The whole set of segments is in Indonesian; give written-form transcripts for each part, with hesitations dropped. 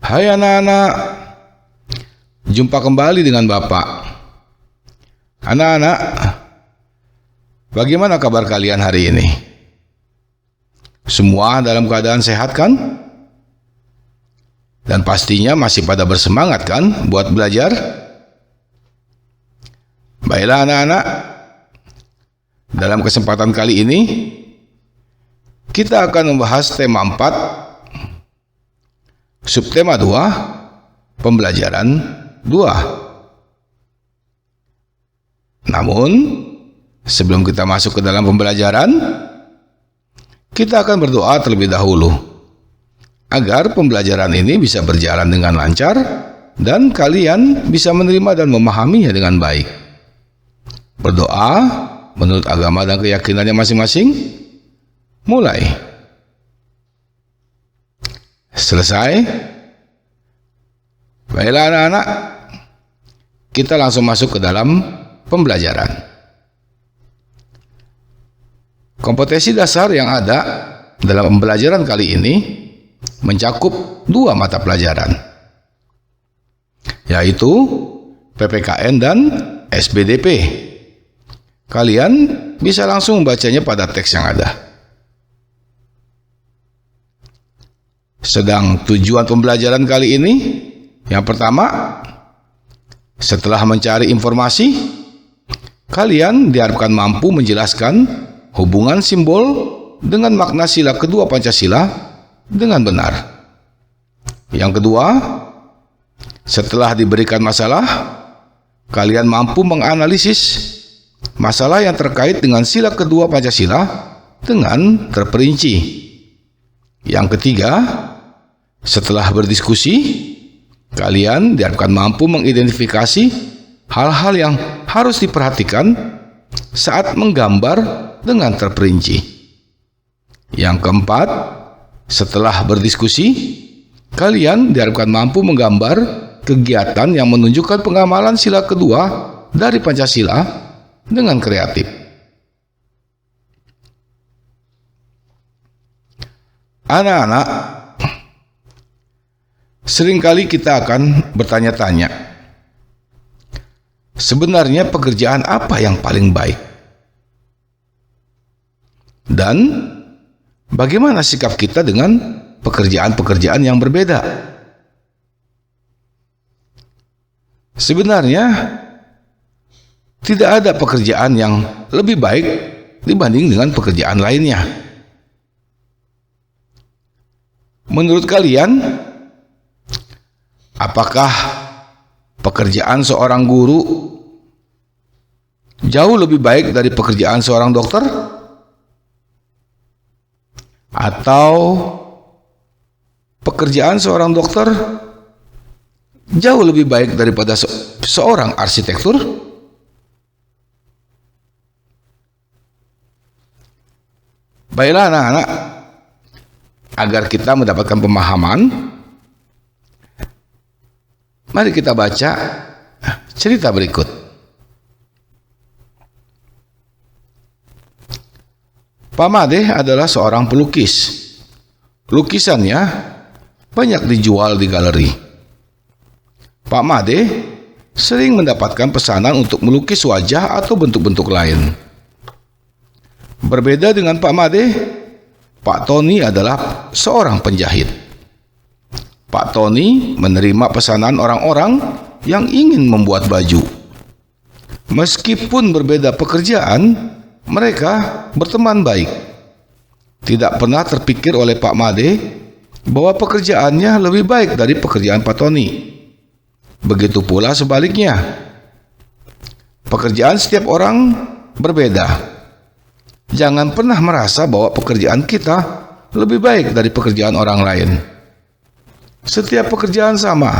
Hai anak-anak, jumpa kembali dengan Bapak. Anak-anak, bagaimana kabar kalian hari ini? Semua dalam keadaan sehat kan? Dan pastinya masih pada bersemangat kan buat belajar? Baiklah anak-anak, dalam kesempatan kali ini kita akan membahas tema 4, subtema 2, pembelajaran 2. Namun, sebelum kita masuk ke dalam pembelajaran, kita akan berdoa terlebih dahulu agar pembelajaran ini bisa berjalan dengan lancar dan kalian bisa menerima dan memahaminya dengan baik. Berdoa menurut agama dan keyakinannya masing-masing. Mulai. Selesai? Baiklah anak-anak, kita langsung masuk ke dalam pembelajaran. Kompetensi dasar yang ada dalam pembelajaran kali ini mencakup 2 mata pelajaran, yaitu PPKN dan SBDP. Kalian bisa langsung membacanya pada teks yang ada. Sedang tujuan pembelajaran kali ini, yang pertama, setelah mencari informasi, kalian diharapkan mampu menjelaskan hubungan simbol dengan makna sila kedua Pancasila dengan benar. Yang kedua, setelah diberikan masalah, kalian mampu menganalisis masalah yang terkait dengan sila kedua Pancasila dengan terperinci. Yang ketiga, setelah berdiskusi, kalian diharapkan mampu mengidentifikasi hal-hal yang harus diperhatikan saat menggambar dengan terperinci. Yang keempat, setelah berdiskusi, kalian diharapkan mampu menggambar kegiatan yang menunjukkan pengamalan sila kedua dari Pancasila dengan kreatif. Anak-anak, seringkali kita akan bertanya-tanya, sebenarnya pekerjaan apa yang paling baik? Dan bagaimana sikap kita dengan pekerjaan-pekerjaan yang berbeda? Sebenarnya tidak ada pekerjaan yang lebih baik dibanding dengan pekerjaan lainnya. Menurut kalian, apakah pekerjaan seorang guru jauh lebih baik dari pekerjaan seorang dokter? Atau pekerjaan seorang dokter jauh lebih baik daripada seorang arsitektur? Baiklah anak-anak, agar kita mendapatkan pemahaman, mari kita baca cerita berikut. Pak Made adalah seorang pelukis. Lukisannya banyak dijual di galeri. Pak Made sering mendapatkan pesanan untuk melukis wajah atau bentuk-bentuk lain. Berbeda dengan Pak Made, Pak Tony adalah seorang penjahit. Pak Tony menerima pesanan orang-orang yang ingin membuat baju. Meskipun berbeda pekerjaan, mereka berteman baik. Tidak pernah terpikir oleh Pak Made bahwa pekerjaannya lebih baik dari pekerjaan Pak Tony. Begitu pula sebaliknya. Pekerjaan setiap orang berbeda. Jangan pernah merasa bahwa pekerjaan kita lebih baik dari pekerjaan orang lain. Setiap pekerjaan sama.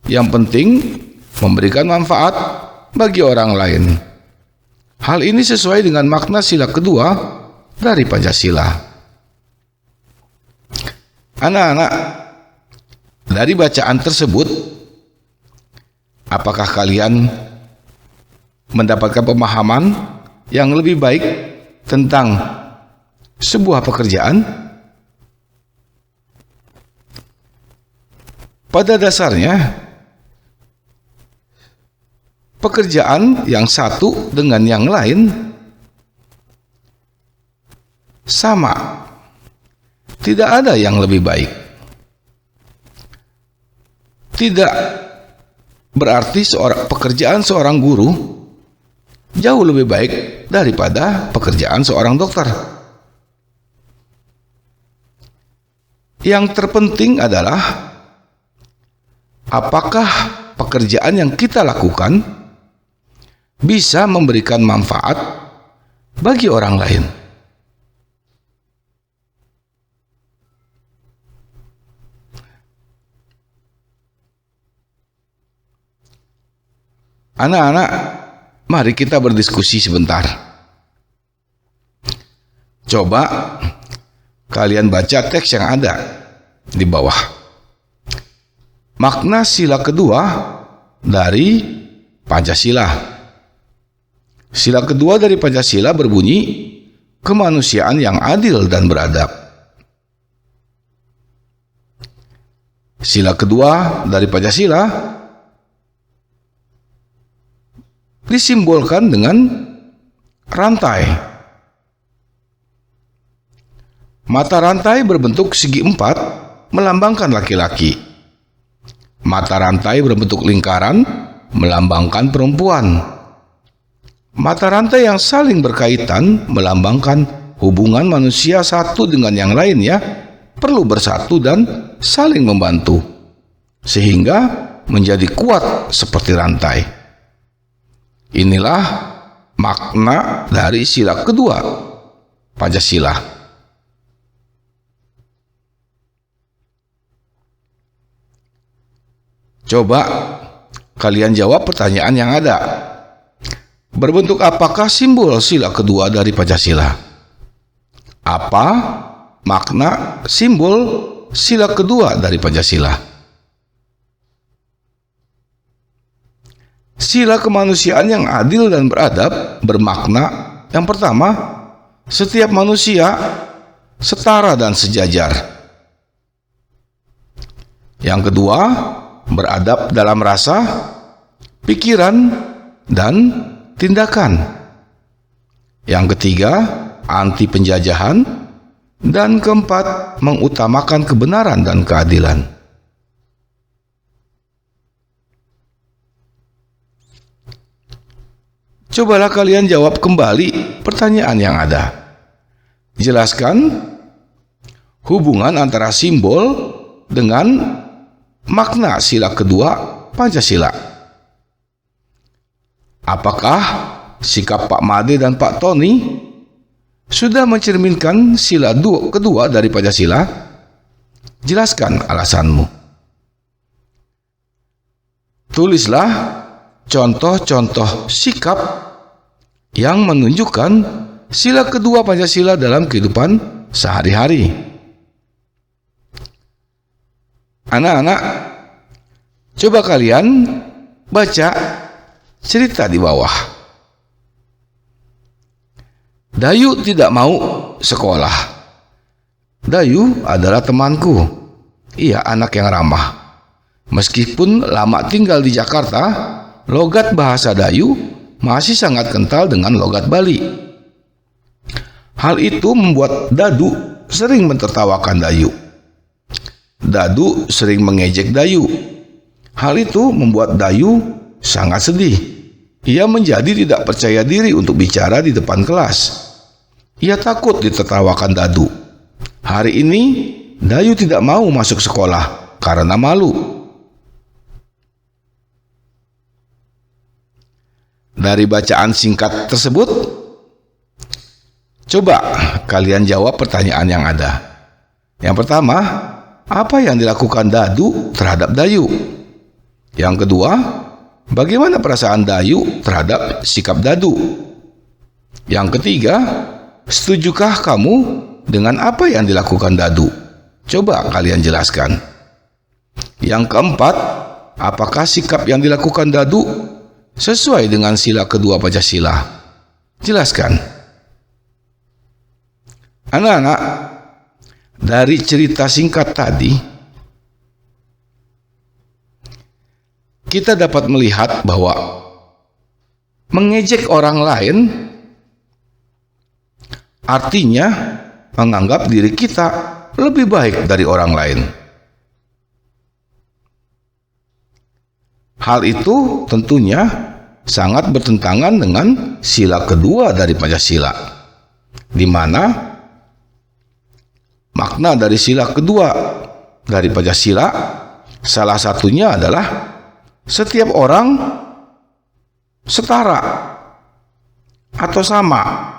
Yang penting memberikan manfaat bagi orang lain. Hal ini sesuai dengan makna sila kedua dari Pancasila. Anak-anak, dari bacaan tersebut, apakah kalian mendapatkan pemahaman yang lebih baik tentang sebuah pekerjaan? Pada dasarnya, pekerjaan yang satu dengan yang lain sama. Tidak ada yang lebih baik. Tidak berarti pekerjaan seorang guru jauh lebih baik daripada pekerjaan seorang dokter. Yang terpenting adalah apakah pekerjaan yang kita lakukan bisa memberikan manfaat bagi orang lain. Anak-anak, mari kita berdiskusi sebentar. Coba kalian baca teks yang ada di bawah. Makna sila kedua dari Pancasila. Sila kedua dari Pancasila berbunyi kemanusiaan yang adil dan beradab. Sila kedua dari Pancasila disimbolkan dengan rantai. Mata rantai berbentuk segi empat melambangkan laki-laki. Mata rantai berbentuk lingkaran melambangkan perempuan. Mata rantai yang saling berkaitan melambangkan hubungan manusia satu dengan yang lainnya perlu bersatu dan saling membantu sehingga menjadi kuat seperti rantai. Inilah makna dari sila kedua Pancasila. Coba kalian jawab pertanyaan yang ada. Berbentuk apakah simbol sila kedua dari Pancasila? Apa makna simbol sila kedua dari Pancasila? Sila kemanusiaan yang adil dan beradab bermakna yang pertama, setiap manusia setara dan sejajar. Yang kedua, beradab dalam rasa, pikiran, dan tindakan. Yang ketiga, anti penjajahan. Dan keempat, mengutamakan kebenaran dan keadilan. Cobalah kalian jawab kembali pertanyaan yang ada. Jelaskan hubungan antara simbol dengan makna sila kedua Pancasila. Apakah sikap Pak Made dan Pak Tony sudah mencerminkan sila kedua dari Pancasila? Jelaskan alasanmu. Tulislah contoh-contoh sikap yang menunjukkan sila kedua Pancasila dalam kehidupan sehari-hari. Anak-anak, coba kalian baca cerita di bawah. Dayu tidak mau sekolah. Dayu adalah temanku. Ia anak yang ramah. Meskipun lama tinggal di Jakarta, logat bahasa Dayu masih sangat kental dengan logat Bali. Hal itu membuat Dadu sering mentertawakan Dayu. Dadu sering mengejek Dayu. Hal itu membuat Dayu sangat sedih. Ia menjadi tidak percaya diri untuk bicara di depan kelas. Ia takut ditertawakan Dadu. Hari ini Dayu tidak mau masuk sekolah karena malu. Dari bacaan singkat tersebut, coba kalian jawab pertanyaan yang ada. Yang pertama, apa yang dilakukan Dadu terhadap Dayu? Yang kedua, bagaimana perasaan Dayu terhadap sikap Dadu? Yang ketiga, setujukah kamu dengan apa yang dilakukan Dadu? Coba kalian jelaskan. Yang keempat, apakah sikap yang dilakukan Dadu sesuai dengan sila kedua Pancasila? Jelaskan. Anak-anak, dari cerita singkat tadi, kita dapat melihat bahwa mengejek orang lain artinya menganggap diri kita lebih baik dari orang lain. Hal itu tentunya sangat bertentangan dengan sila kedua dari Pancasila, di mana makna dari sila kedua dari Pancasila salah satunya adalah setiap orang setara atau sama,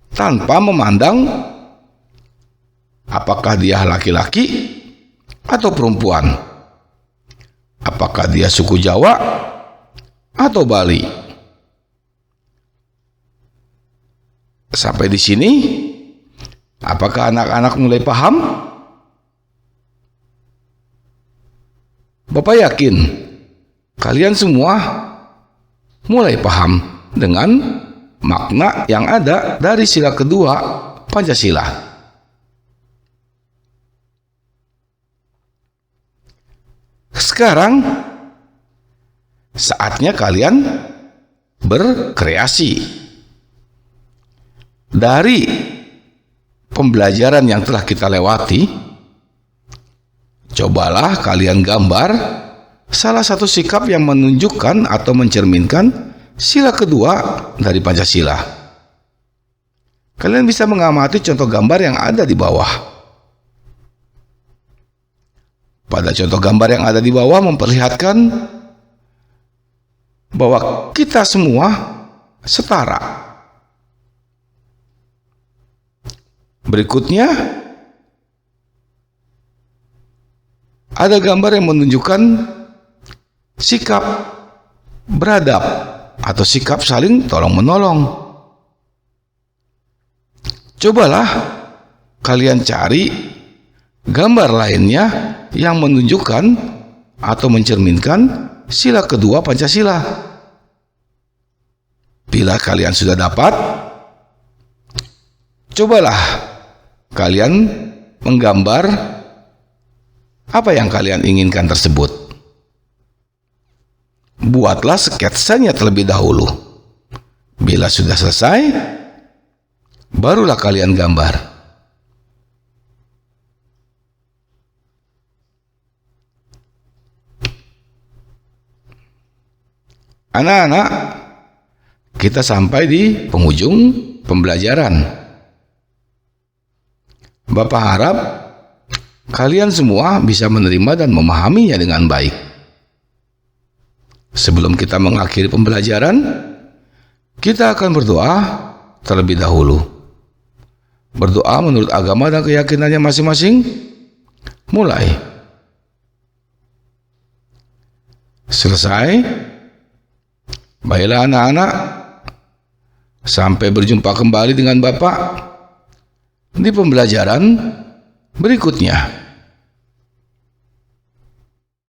tanpa memandang apakah dia laki-laki atau perempuan, apakah dia suku Jawa atau Bali. Sampai di sini, apakah anak-anak mulai paham? Bapak yakin kalian semua mulai paham dengan makna yang ada dari sila kedua Pancasila. Sekarang saatnya kalian berkreasi. Dari pembelajaran yang telah kita lewati, cobalah kalian gambar salah satu sikap yang menunjukkan atau mencerminkan sila kedua dari Pancasila. Kalian bisa mengamati contoh gambar yang ada di bawah. Pada contoh gambar yang ada di bawah memperlihatkan bahwa kita semua setara. Berikutnya, ada gambar yang menunjukkan sikap beradab atau sikap saling tolong-menolong. Cobalah kalian cari gambar lainnya yang menunjukkan atau mencerminkan sila kedua Pancasila. Bila kalian sudah dapat, cobalah kalian menggambar apa yang kalian inginkan tersebut. Buatlah sketsanya terlebih dahulu. Bila sudah selesai, barulah kalian gambar. Anak-anak, kita sampai di penghujung pembelajaran. Bapak harap kalian semua bisa menerima dan memahaminya dengan baik. Sebelum kita mengakhiri pembelajaran, kita akan berdoa terlebih dahulu. Berdoa menurut agama dan keyakinannya masing-masing. Mulai. Selesai. Baiklah anak-anak, sampai berjumpa kembali dengan Bapak di pembelajaran berikutnya.